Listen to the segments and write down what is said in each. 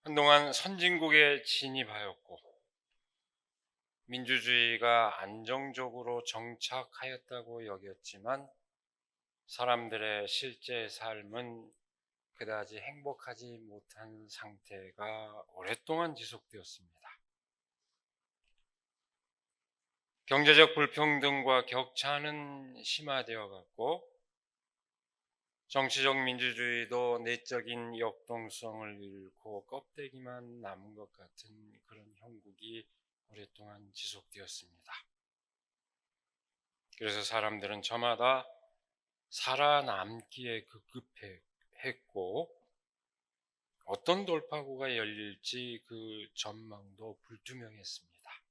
한동안 선진국에 진입하였고 민주주의가 안정적으로 정착하였다고 여겼지만 사람들의 실제 삶은 그다지 행복하지 못한 상태가 오랫동안 지속되었습니다. 경제적 불평등과 격차는 심화되어 갔고 정치적 민주주의도 내적인 역동성을 잃고 껍데기만 남은 것 같은 그런 형국이 오랫동안 지속되었습니다. 그래서 사람들은 저마다 살아남기에 급급했고 어떤 돌파구가 열릴지 그 전망도 불투명했습니다.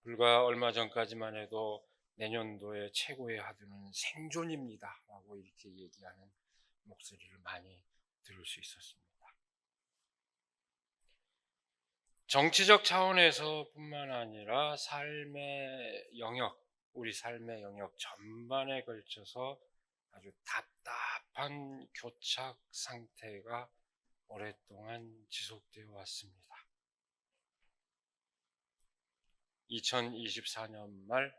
불과 얼마 전까지만 해도 내년도에 최고의 하두는 생존입니다 라고 이렇게 얘기하는 목소리를 많이 들을 수 있었습니다. 정치적 차원에서 뿐만 아니라 우리 삶의 영역 전반에 걸쳐서 아주 답답한 교착 상태가 오랫동안 지속되어 왔습니다. 2024년 말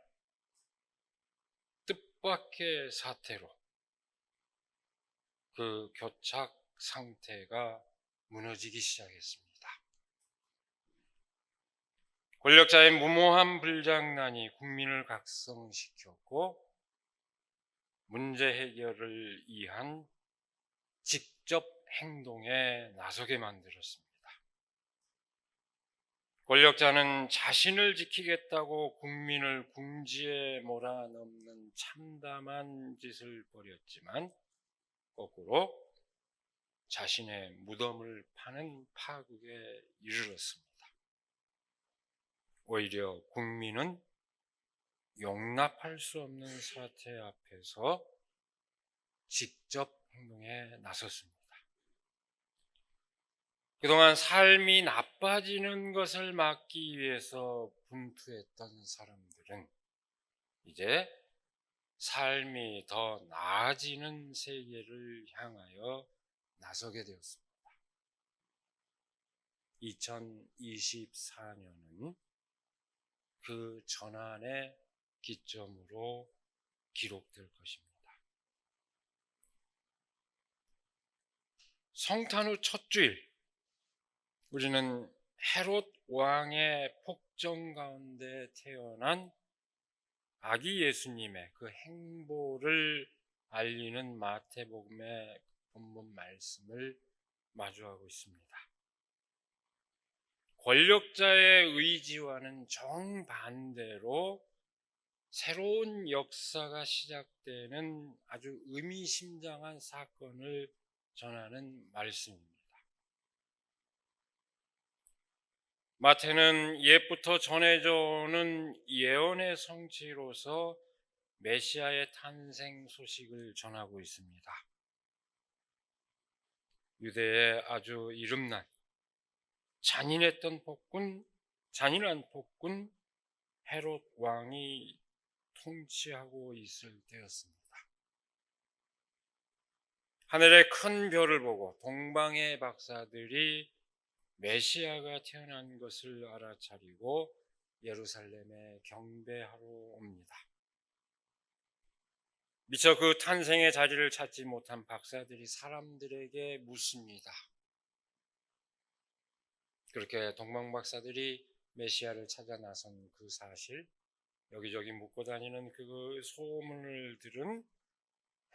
뜻밖의 사태로 그 교착 상태가 무너지기 시작했습니다. 권력자의 무모한 불장난이 국민을 각성시켰고 문제 해결을 위한 직접 행동에 나서게 만들었습니다. 권력자는 자신을 지키겠다고 국민을 궁지에 몰아넣는 참담한 짓을 벌였지만 거꾸로 자신의 무덤을 파는 파국에 이르렀습니다. 오히려 국민은 용납할 수 없는 사태 앞에서 직접 행동에 나섰습니다. 그동안 삶이 나빠지는 것을 막기 위해서 분투했던 사람들은 이제 삶이 더 나아지는 세계를 향하여 나서게 되었습니다. 2024년은 그 전환의 기점으로 기록될 것입니다. 성탄 후 첫 주일, 우리는 헤롯 왕의 폭정 가운데 태어난 아기 예수님의 그 행보를 알리는 마태복음의 본문 말씀을 마주하고 있습니다. 권력자의 의지와는 정반대로 새로운 역사가 시작되는 아주 의미심장한 사건을 전하는 말씀입니다. 마태는 옛부터 전해져 오는 예언의 성취로서 메시아의 탄생 소식을 전하고 있습니다. 유대의 아주 이름난 잔인한 폭군 헤롯 왕이 통치하고 있을 때였습니다. 하늘의 큰 별을 보고 동방의 박사들이 메시아가 태어난 것을 알아차리고 예루살렘에 경배하러 옵니다. 미처 그 탄생의 자리를 찾지 못한 박사들이 사람들에게 묻습니다. 그렇게 동방 박사들이 메시아를 찾아 나선 그 사실, 여기저기 묻고 다니는 그 소문을 들은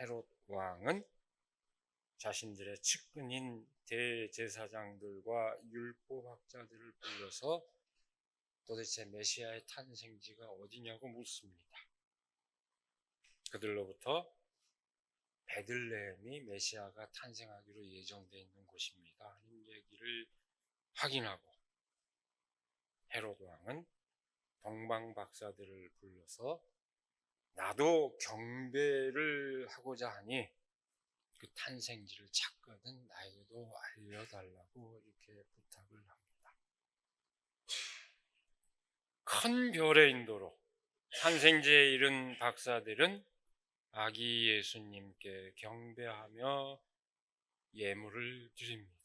헤롯 왕은 자신들의 측근인 대제사장들과 율법학자들을 불러서 도대체 메시아의 탄생지가 어디냐고 묻습니다. 그들로부터 베들레헴이 메시아가 탄생하기로 예정되어 있는 곳입니다 하는 얘기를 확인하고 헤롯 왕은 동방 박사들을 불러서 나도 경배를 하고자 하니 그 탄생지를 찾거든 나에게도 알려달라고 이렇게 부탁을 합니다. 큰 별의 인도로 탄생지에 이른 박사들은 아기 예수님께 경배하며 예물을 드립니다.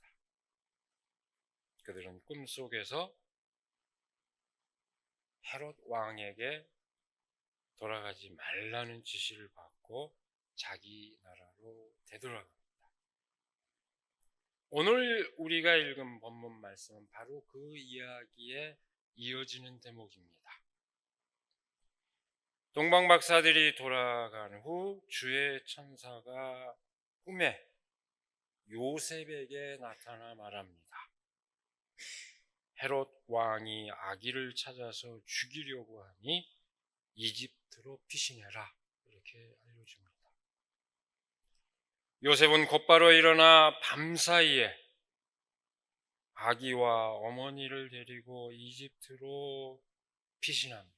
그들은 꿈속에서 헤롯 왕에게 돌아가지 말라는 지시를 받고 자기 나라로 되돌아갑니다. 오늘 우리가 읽은 본문 말씀은 바로 그 이야기에 이어지는 대목입니다. 동방 박사들이 돌아간 후 주의 천사가 꿈에 요셉에게 나타나 말합니다. 헤롯 왕이 아기를 찾아서 죽이려고 하니 이집트로 피신해라, 이렇게 알려줍니다. 요셉은 곧바로 일어나 밤사이에 아기와 어머니를 데리고 이집트로 피신합니다.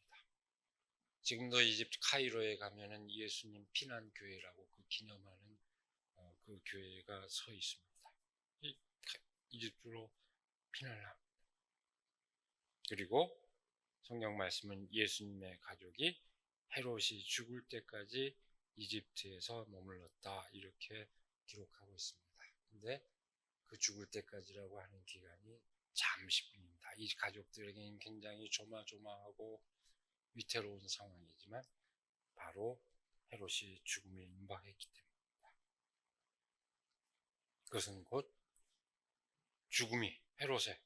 지금도 이집트 카이로에 가면은 예수님 피난 교회라고 그 기념하는 그 교회가 서 있습니다. 이집트로 피난을 합니다. 그리고 성경 말씀은 예수님의 가족이 헤롯이 죽을 때까지 이집트에서 머물렀다, 이렇게 기록하고 있습니다. 근데 그 죽을 때까지라고 하는 기간이 잠시뿐입니다. 이 가족들에게는 굉장히 조마조마하고 위태로운 상황이지만 바로 헤롯이 죽음에 임박했기 때문입니다. 그것은 곧 죽음이 헤롯의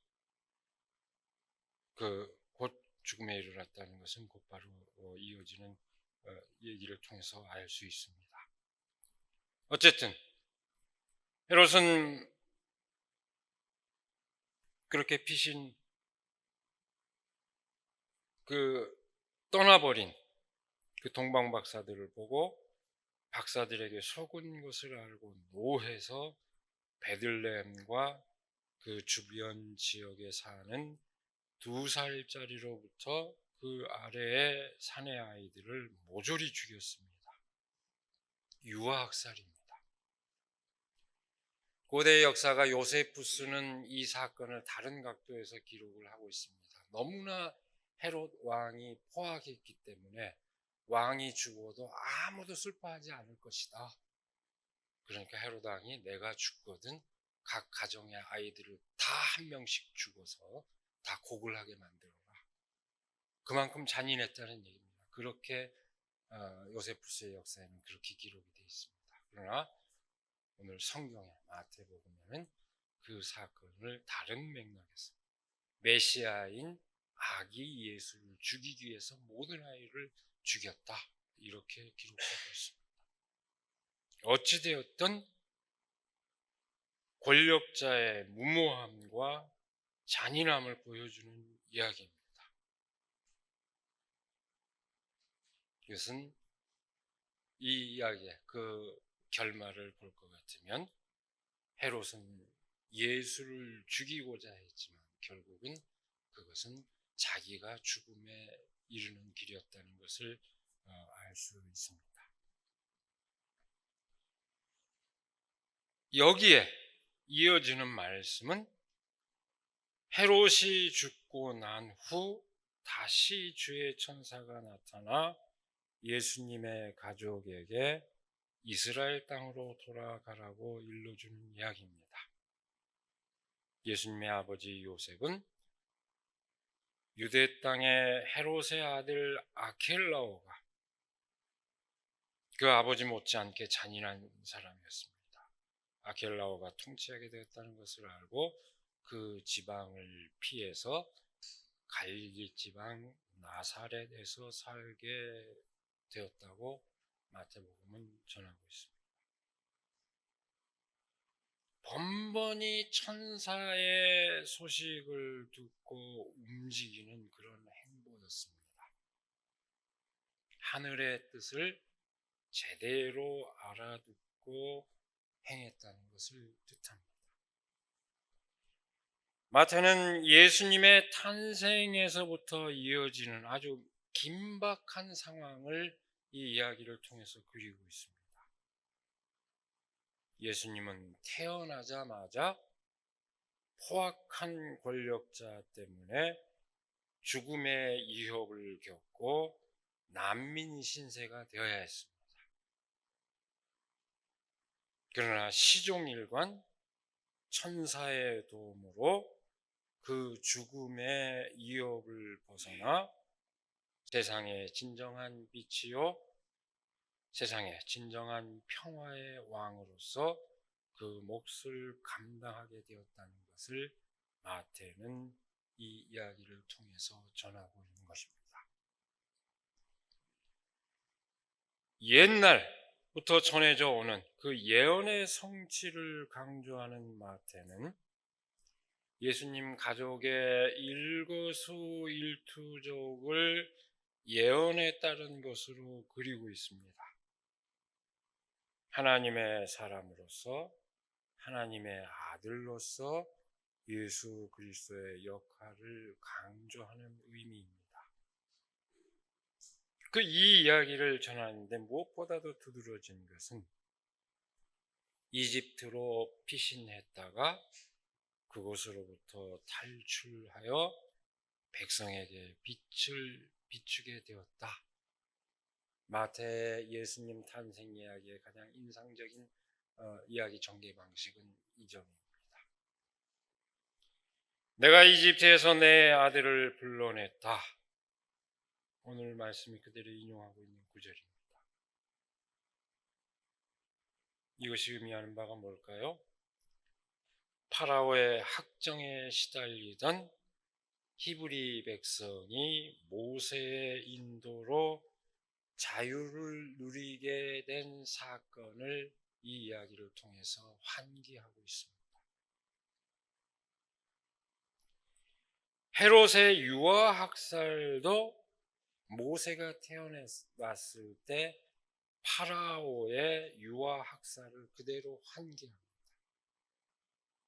곧 죽음에 이르렀다는 것은 곧바로 이어지는 얘기를 통해서 알 수 있습니다. 어쨌든 헤롯은 그렇게 피신 떠나버린 그 동방 박사들을 보고 박사들에게 속은 것을 알고 노해서 베들레헴과 그 주변 지역에 사는 2살짜리로부터 그 아래의 사내 아이들을 모조리 죽였습니다. 유아학살입니다. 고대 역사가 요세푸스는 이 사건을 다른 각도에서 기록을 하고 있습니다. 너무나 헤롯 왕이 포악했기 때문에 왕이 죽어도 아무도 슬퍼하지 않을 것이다. 그러니까 헤롯 왕이 내가 죽거든 각 가정의 아이들을 다 한 명씩 죽어서 다 곡을 하게 만들어라. 그만큼 잔인했다는 얘기입니다. 그렇게 요세푸스의 역사에는 그렇게 기록이 되어 있습니다. 그러나 오늘 성경의 마태복음에는 그 사건을 다른 맥락에서 메시아인 아기 예수를 죽이기 위해서 모든 아이를 죽였다, 이렇게 기록하고 있습니다. 어찌되었든 권력자의 무모함과 잔인함을 보여주는 이야기입니다. 이것은 이 이야기의 그 결말을 볼 것 같으면 헤롯은 예수를 죽이고자 했지만 결국은 그것은 자기가 죽음에 이르는 길이었다는 것을 알 수 있습니다. 여기에 이어지는 말씀은 헤롯이 죽고 난 후 다시 주의 천사가 나타나 예수님의 가족에게 이스라엘 땅으로 돌아가라고 일러주는 이야기입니다. 예수님의 아버지 요셉은 유대 땅의 헤롯의 아들 아켈라오가 그 아버지 못지않게 잔인한 사람이었습니다. 아켈라오가 통치하게 되었다는 것을 알고 그 지방을 피해서 갈릴리 지방 나사렛에서 살게 되었다고 마태복음은 전하고 있습니다. 번번이 천사의 소식을 듣고 움직이는 그런 행보였습니다. 하늘의 뜻을 제대로 알아듣고 행했다는 것을 뜻합니다. 마태는 예수님의 탄생에서부터 이어지는 아주 긴박한 상황을 이 이야기를 통해서 그리고 있습니다. 예수님은 태어나자마자 포악한 권력자 때문에 죽음의 위협을 겪고 난민 신세가 되어야 했습니다. 그러나 시종일관 천사의 도움으로 그 죽음의 위협을 벗어나 세상의 진정한 빛이요 세상의 진정한 평화의 왕으로서 그 몫을 감당하게 되었다는 것을 마태는 이 이야기를 통해서 전하고 있는 것입니다. 옛날부터 전해져 오는 그 예언의 성취를 강조하는 마태는 예수님 가족의 일거수일투족을 예언에 따른 것으로 그리고 있습니다. 하나님의 사람으로서 하나님의 아들로서 예수 그리스도의 역할을 강조하는 의미입니다. 그 이 이야기를 전하는데 무엇보다도 두드러진 것은 이집트로 피신했다가 그곳으로부터 탈출하여 백성에게 빛을 비추게 되었다. 마태 예수님 탄생 이야기의 가장 인상적인 이야기 전개 방식은 이 점입니다. 내가 이집트에서 내 아들을 불러냈다. 오늘 말씀이 그대로 인용하고 있는 구절입니다. 이것이 의미하는 바가 뭘까요? 파라오의 학정에 시달리던 히브리 백성이 모세의 인도로 자유를 누리게 된 사건을 이 이야기를 통해서 환기하고 있습니다. 헤롯의 유아 학살도 모세가 태어났을 때 파라오의 유아 학살을 그대로 환기합니다.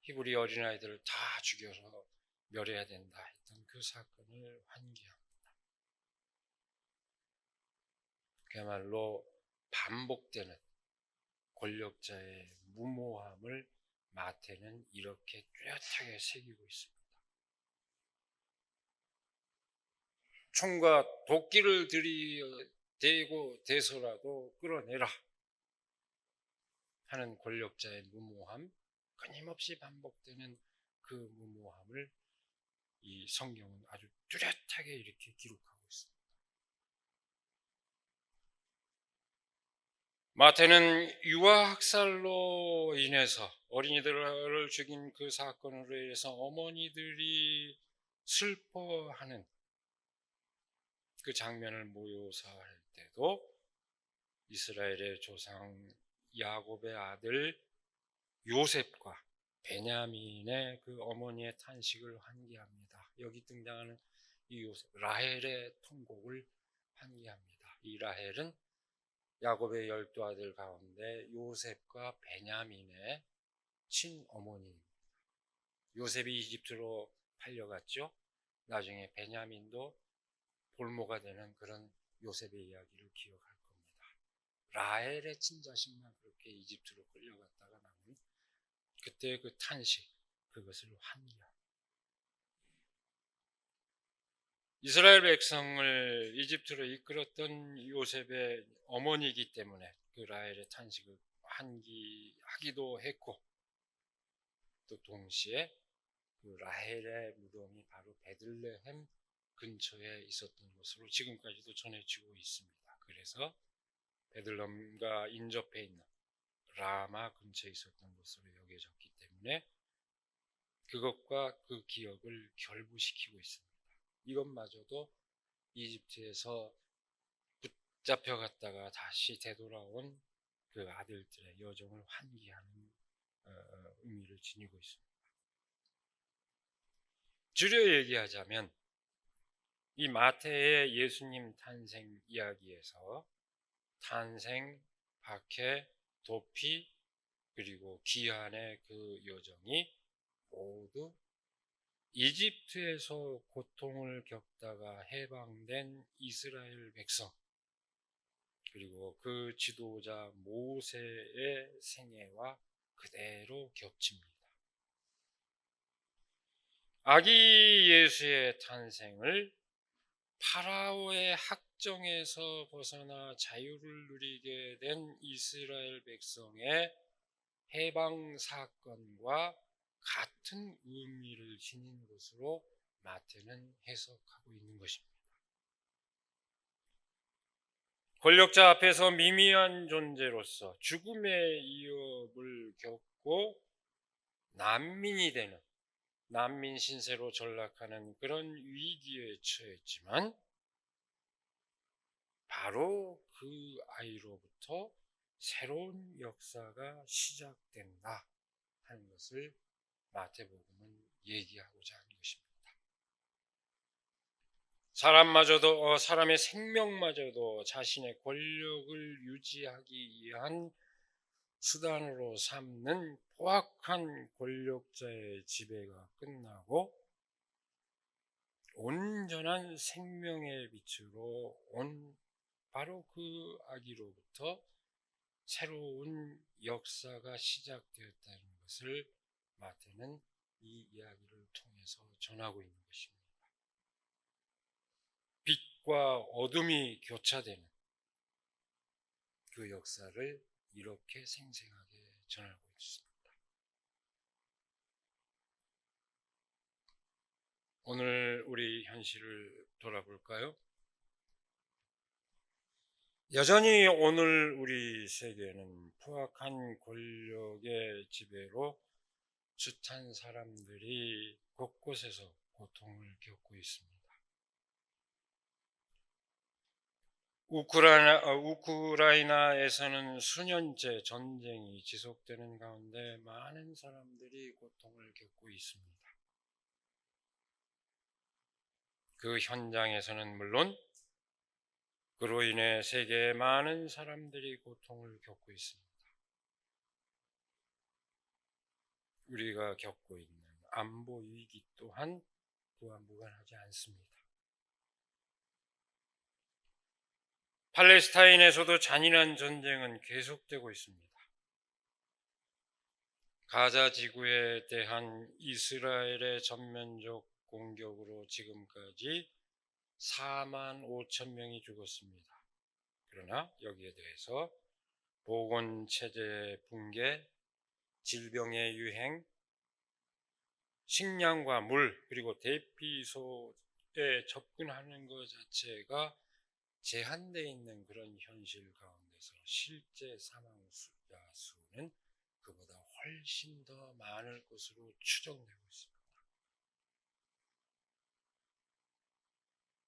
히브리 어린아이들을 다 죽여서 멸해야 된다 했던 그 사건을 환기합니다. 그야말로 반복되는 권력자의 무모함을 마태는 이렇게 뚜렷하게 새기고 있습니다. 총과 도끼를 들이대고 대서라도 끌어내라 하는 권력자의 무모함, 끊임없이 반복되는 그 무모함을 이 성경은 아주 뚜렷하게 이렇게 기록하고 있습니다. 마태는 유아 학살로 인해서 어린이들을 죽인 그 사건으로 인해서 어머니들이 슬퍼하는 그 장면을 묘사할 때도 이스라엘의 조상 야곱의 아들 요셉과 베냐민의 그 어머니의 탄식을 환기합니다. 여기 등장하는 이 요셉, 라헬의 통곡을 환기합니다. 이 라헬은 야곱의 12아들 가운데 요셉과 베냐민의 친어머니입니다. 요셉이 이집트로 팔려갔죠. 나중에 베냐민도 볼모가 되는 그런 요셉의 이야기를 기억할 겁니다. 라헬의 친자식만 그렇게 이집트로 끌려갔다가 나오는 그때 그 탄식, 그것을 환기합니다. 이스라엘 백성을 이집트로 이끌었던 요셉의 어머니이기 때문에 그 라헬의 탄식을 환기하기도 했고, 또 동시에 그 라헬의 무덤이 바로 베들레헴 근처에 있었던 것으로 지금까지도 전해지고 있습니다. 그래서 베들레헴과 인접해 있는 라마 근처에 있었던 것으로 여겨졌기 때문에 그것과 그 기억을 결부시키고 있습니다. 이것마저도 이집트에서 붙잡혀갔다가 다시 되돌아온 그 아들들의 여정을 환기하는 의미를 지니고 있습니다. 줄여 얘기하자면 이 마태의 예수님 탄생 이야기에서 탄생, 박해, 도피, 그리고 귀환의 그 여정이 모두 이집트에서 고통을 겪다가 해방된 이스라엘 백성, 그리고 그 지도자 모세의 생애와 그대로 겹칩니다. 아기 예수의 탄생을 파라오의 학정에서 벗어나 자유를 누리게 된 이스라엘 백성의 해방 사건과 같은 의미를 지닌 것으로 마태는 해석하고 있는 것입니다. 권력자 앞에서 미미한 존재로서 죽음의 위협을 겪고 난민이 되는, 난민 신세로 전락하는 그런 위기에 처했지만 바로 그 아이로부터 새로운 역사가 시작된다 하는 것을 마태복음은 얘기하고자 하는 것입니다. 사람의 생명마저도 자신의 권력을 유지하기 위한 수단으로 삼는 포악한 권력자의 지배가 끝나고 온전한 생명의 빛으로 온 바로 그 아기로부터 새로운 역사가 시작되었다는 것을 마태는 이 이야기를 통해서 전하고 있는 것입니다. 빛과 어둠이 교차되는 그 역사를 이렇게 생생하게 전하고 있습니다. 오늘 우리 현실을 돌아볼까요? 여전히 오늘 우리 세계는 포악한 권력의 지배로 숱한 사람들이 곳곳에서 고통을 겪고 있습니다. 우크라이나에서는 수년째 전쟁이 지속되는 가운데 많은 사람들이 고통을 겪고 있습니다. 그 현장에서는 물론 그로 인해 세계의 많은 사람들이 고통을 겪고 있습니다. 우리가 겪고 있는 안보 위기 또한 그와 무관하지 않습니다. 팔레스타인에서도 잔인한 전쟁은 계속되고 있습니다. 가자 지구에 대한 이스라엘의 전면적 공격으로 지금까지 4만 5천 명이 죽었습니다. 그러나 여기에 대해서 보건체제 붕괴, 질병의 유행, 식량과 물 그리고 대피소에 접근하는 것 자체가 제한되어 있는 그런 현실 가운데서 실제 사망자 수는 그보다 훨씬 더 많을 것으로 추정되고 있습니다.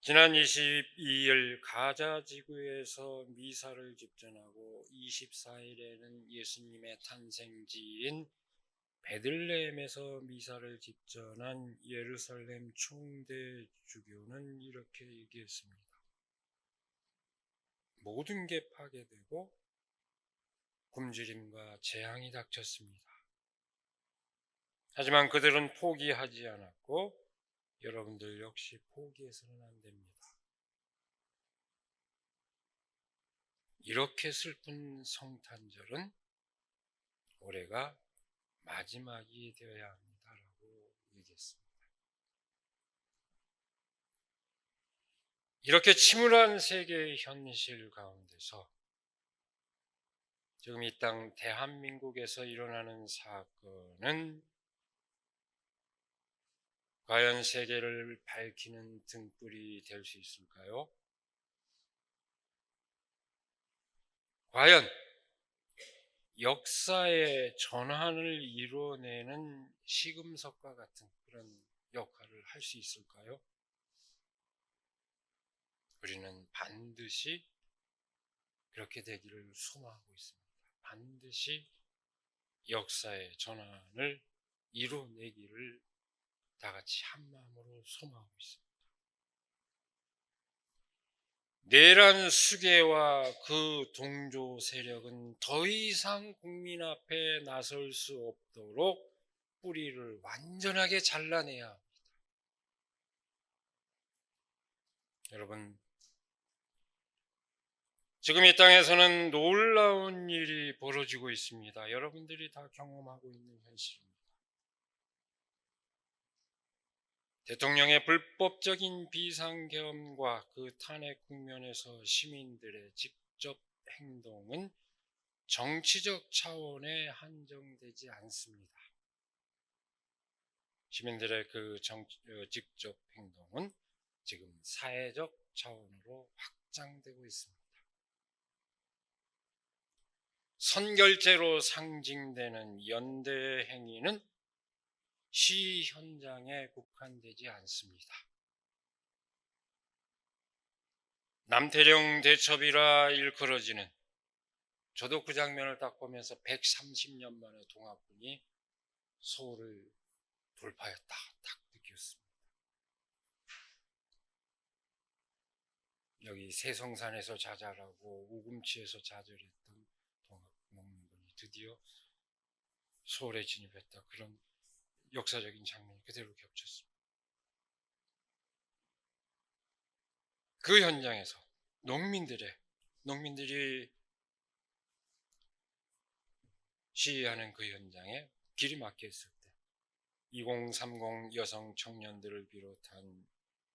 지난 22일 가자 지구에서 미사를 집전하고 24일에는 예수님의 탄생지인 베들레헴에서 미사를 집전한 예루살렘 총대 주교는 이렇게 얘기했습니다. 모든 게 파괴되고 굶주림과 재앙이 닥쳤습니다. 하지만 그들은 포기하지 않았고 여러분들 역시 포기해서는 안 됩니다. 이렇게 슬픈 성탄절은 올해가 마지막이 되어야 합니다라고 얘기했습니다. 이렇게 침울한 세계의 현실 가운데서 지금 이 땅 대한민국에서 일어나는 사건은 과연 세계를 밝히는 등불이 될 수 있을까요? 과연 역사의 전환을 이뤄내는 시금석과 같은 그런 역할을 할 수 있을까요? 우리는 반드시 그렇게 되기를 소망하고 있습니다. 반드시 역사의 전환을 이뤄내기를 다 같이 한 마음으로 소망하고 있습니다. 내란 수계와 그 동조 세력은 더 이상 국민 앞에 나설 수 없도록 뿌리를 완전하게 잘라내야 합니다. 여러분, 지금 이 땅에서는 놀라운 일이 벌어지고 있습니다. 여러분들이 다 경험하고 있는 현실입니다. 대통령의 불법적인 비상계엄과 그 탄핵 국면에서 시민들의 직접 행동은 정치적 차원에 한정되지 않습니다. 시민들의 그 직접 행동은 지금 사회적 차원으로 확장되고 있습니다. 선결제로 상징되는 연대 행위는 시 현장에 국한되지 않습니다. 남태령 대첩이라 일컬어지는, 저도 그 장면을 딱 보면서 130년 만에 동학군이 서울을 돌파했다 딱 느꼈습니다. 여기 세성산에서 자잘하고 우금치에서 좌절했던 동학농민군이 드디어 서울에 진입했다, 그런 역사적인 장면이 그대로 겹쳤습니다. 그 현장에서 농민들이 시위하는 그 현장에 길이 막혀 있을 때 2030 여성 청년들을 비롯한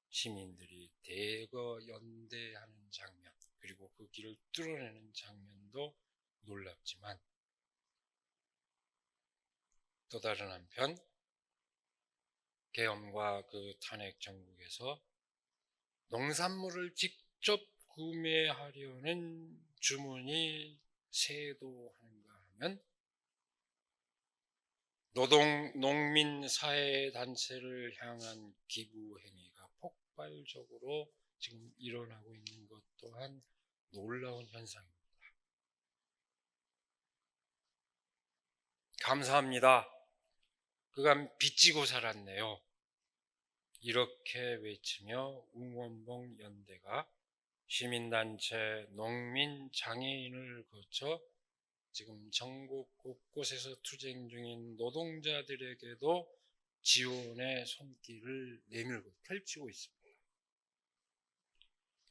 시민들이 대거 연대하는 장면, 그리고 그 길을 뚫어내는 장면도 놀랍지만, 또 다른 한편 계엄과 그 탄핵 정국에서 농산물을 직접 구매하려는 주문이 쇄도하는가 하면 농민 사회 단체를 향한 기부 행위가 폭발적으로 지금 일어나고 있는 것 또한 놀라운 현상입니다. 감사합니다. 그간 빚지고 살았네요. 이렇게 외치며 웅원봉 연대가 시민단체, 농민, 장애인을 거쳐 지금 전국 곳곳에서 투쟁 중인 노동자들에게도 지원의 손길을 내밀고 펼치고 있습니다.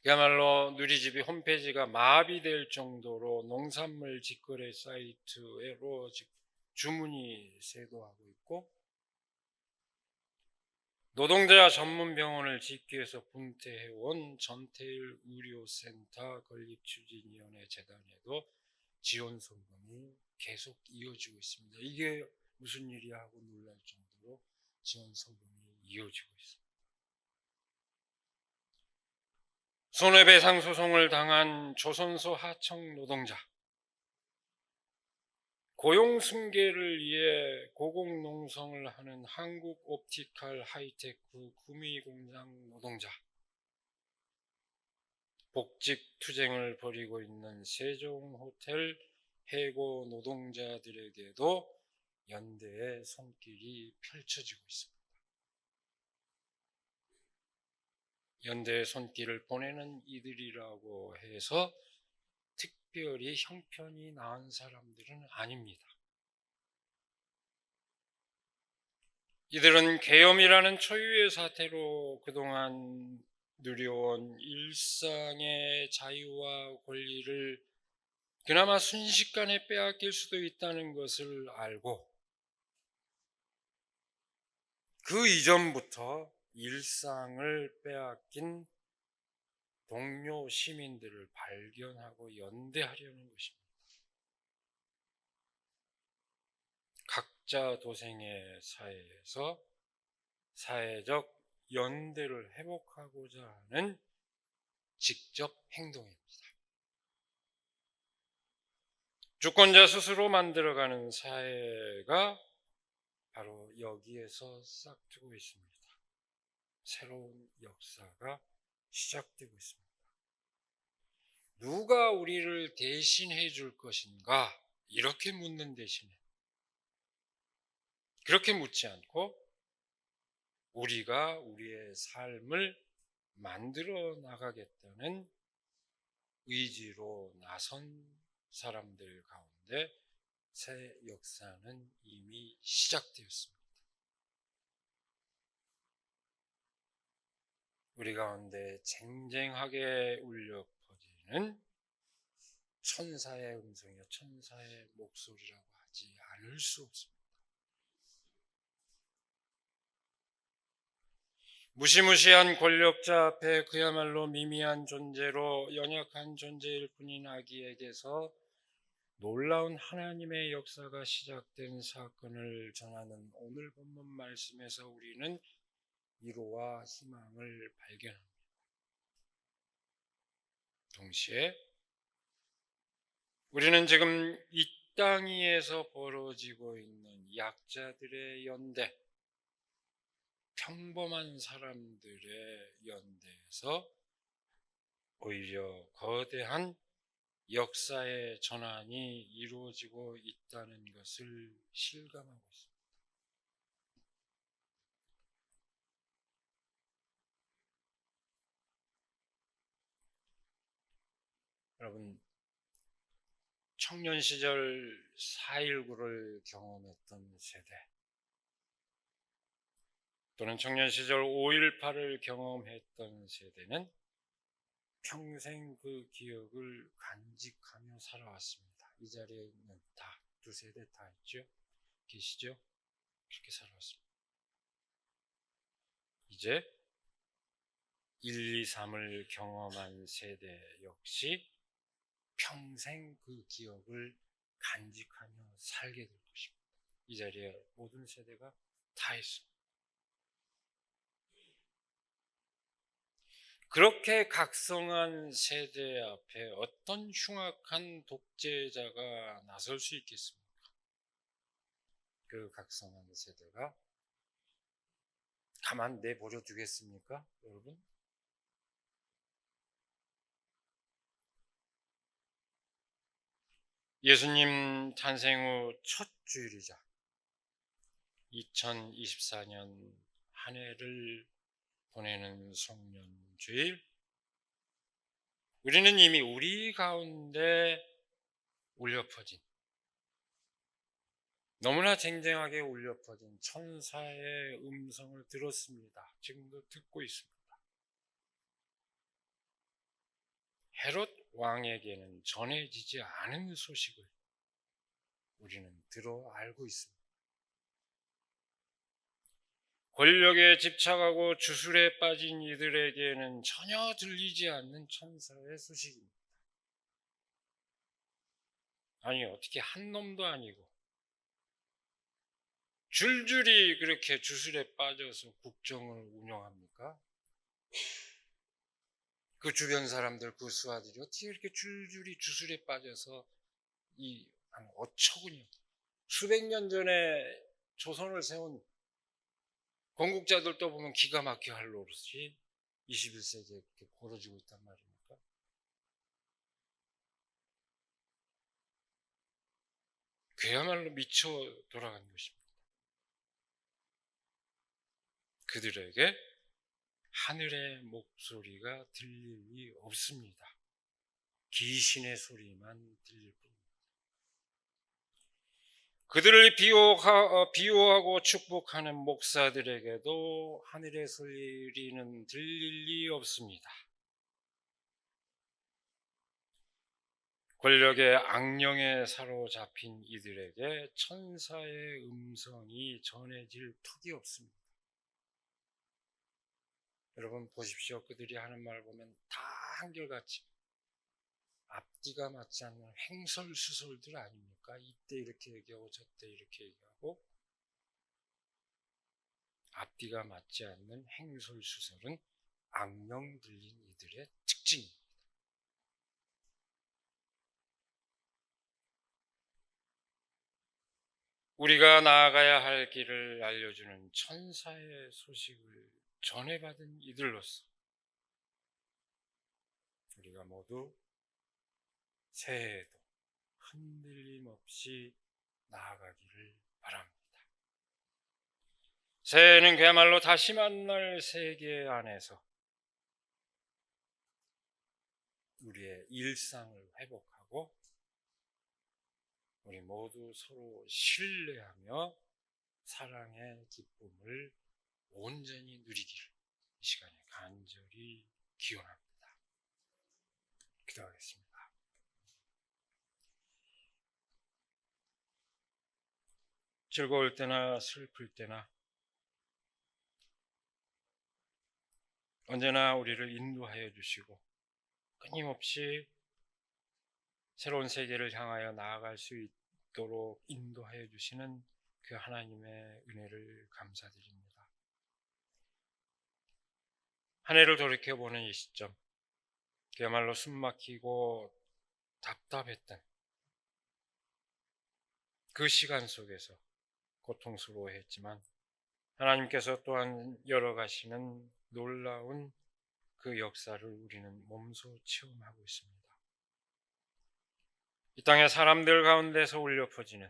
그야말로 누리집이 홈페이지가 마비될 정도로 농산물 직거래 사이트로 주문이 쇄도하고 있고, 노동자 전문 병원을 짓기 위해서 분태해온 전태일 의료센터 건립추진위원회 재단에도 지원 선동이 계속 이어지고 있습니다. 이게 무슨 일이야 하고 놀랄 정도로 지원 선동이 이어지고 있습니다. 손해배상 소송을 당한 조선소 하청 노동자, 고용 승계를 위해 고공농성을 하는 한국 옵티칼 하이테크 구미 공장 노동자, 복직 투쟁을 벌이고 있는 세종호텔 해고 노동자들에게도 연대의 손길이 펼쳐지고 있습니다. 연대의 손길을 보내는 이들이라고 해서 특별히 형편이 나은 사람들은 아닙니다. 이들은 계엄이라는 초유의 사태로 그동안 누려온 일상의 자유와 권리를 그나마 순식간에 빼앗길 수도 있다는 것을 알고, 그 이전부터 일상을 빼앗긴 동료 시민들을 발견하고 연대하려는 것입니다. 각자 도생의 사회에서 사회적 연대를 회복하고자 하는 직접 행동입니다. 주권자 스스로 만들어가는 사회가 바로 여기에서 싹트고 있습니다. 새로운 역사가 시작되고 있습니다. 누가 우리를 대신해 줄 것인가? 이렇게 묻는 대신에 그렇게 묻지 않고 우리가 우리의 삶을 만들어 나가겠다는 의지로 나선 사람들 가운데 새 역사는 이미 시작되었습니다. 우리 가운데 쟁쟁하게 울려 퍼지는 천사의 음성이요, 천사의 목소리라고 하지 않을 수 없습니다. 무시무시한 권력자 앞에 그야말로 미미한 존재로 연약한 존재일 뿐인 아기에게서 놀라운 하나님의 역사가 시작된 사건을 전하는 오늘 본문 말씀에서 우리는 위로와 희망을 발견합니다. 동시에 우리는 지금 이 땅 위에서 벌어지고 있는 약자들의 연대, 평범한 사람들의 연대에서 오히려 거대한 역사의 전환이 이루어지고 있다는 것을 실감하고 있습니다. 여러분, 청년 시절 4.19를 경험했던 세대, 또는 청년 시절 5.18을 경험했던 세대는 평생 그 기억을 간직하며 살아왔습니다. 이 자리에 있는 다, 두 세대 다 있죠? 계시죠? 그렇게 살아왔습니다. 이제 1, 2, 3을 경험한 세대 역시 평생 그 기억을 간직하며 살게 될 것입니다. 이 자리에 모든 세대가 다 있습니다. 그렇게 각성한 세대 앞에 어떤 흉악한 독재자가 나설 수 있겠습니까? 그 각성한 세대가 가만 내버려 두겠습니까, 여러분? 예수님 탄생 후 첫 주일이자 2024년 한 해를 보내는 송년주일, 우리는 이미 우리 가운데 울려 퍼진, 너무나 쟁쟁하게 울려 퍼진 천사의 음성을 들었습니다. 지금도 듣고 있습니다. 헤롯 왕에게는 전해지지 않은 소식을 우리는 들어 알고 있습니다. 권력에 집착하고 주술에 빠진 이들에게는 전혀 들리지 않는 천사의 소식입니다. 아니, 어떻게 한 놈도 아니고 줄줄이 그렇게 주술에 빠져서 국정을 운영합니까? 그 주변 사람들, 그 수하들이 어떻게 이렇게 줄줄이 주술에 빠져서 어처구니 수백 년 전에 조선을 세운 건국자들도 보면 기가 막혀 할 노릇이 21세기에 이렇게 벌어지고 있단 말입니까? 그야말로 미쳐 돌아가는 것입니다. 그들에게 하늘의 목소리가 들릴 리 없습니다. 귀신의 소리만 들릴 뿐입니다. 그들을 비호하고 축복하는 목사들에게도 하늘의 소리는 들릴 리 없습니다. 권력의 악령에 사로잡힌 이들에게 천사의 음성이 전해질 턱이 없습니다. 여러분 보십시오. 그들이 하는 말 보면 다 한결같이 앞뒤가 맞지 않는 횡설수설들 아닙니까? 이때 이렇게 얘기하고 저때 이렇게 얘기하고, 앞뒤가 맞지 않는 횡설수설은 악령 들린 이들의 특징입니다. 우리가 나아가야 할 길을 알려주는 천사의 소식을 전해받은 이들로서 우리가 모두 새해에도 흔들림 없이 나아가기를 바랍니다. 새해는 그야말로 다시 만날 세계 안에서 우리의 일상을 회복하고 우리 모두 서로 신뢰하며 사랑의 기쁨을 온전히 누리기를 이 시간에 간절히 기원합니다. 기도하겠습니다. 즐거울 때나 슬플 때나 언제나 우리를 인도하여 주시고 끊임없이 새로운 세계를 향하여 나아갈 수 있도록 인도하여 주시는 그 하나님의 은혜를 감사드립니다. 한 해를 돌이켜보는 이 시점, 그야말로 숨막히고 답답했던 그 시간 속에서 고통스러워했지만 하나님께서 또한 열어가시는 놀라운 그 역사를 우리는 몸소 체험하고 있습니다. 이 땅의 사람들 가운데서 울려 퍼지는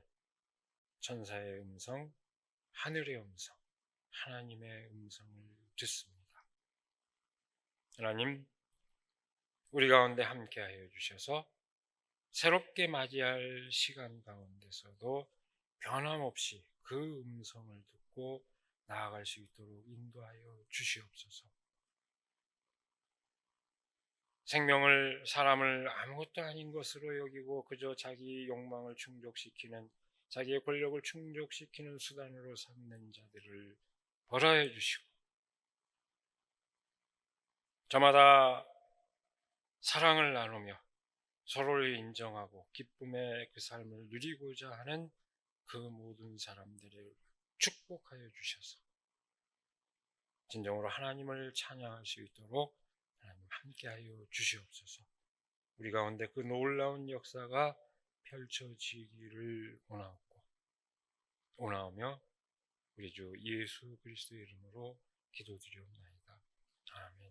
천사의 음성, 하늘의 음성, 하나님의 음성을 듣습니다. 하나님, 우리 가운데 함께하여 주셔서 새롭게 맞이할 시간 가운데서도 변함없이 그 음성을 듣고 나아갈 수 있도록 인도하여 주시옵소서. 생명을, 사람을 아무것도 아닌 것으로 여기고 그저 자기 욕망을 충족시키는, 자기의 권력을 충족시키는 수단으로 삼는 자들을 벌하여 주시고, 저마다 사랑을 나누며 서로를 인정하고 기쁨의 그 삶을 누리고자 하는 그 모든 사람들을 축복하여 주셔서 진정으로 하나님을 찬양할 수 있도록 하나님 함께하여 주시옵소서. 우리 가운데 그 놀라운 역사가 펼쳐지기를 원하오며 우리 주 예수 그리스도의 이름으로 기도드리옵나이다. 아멘.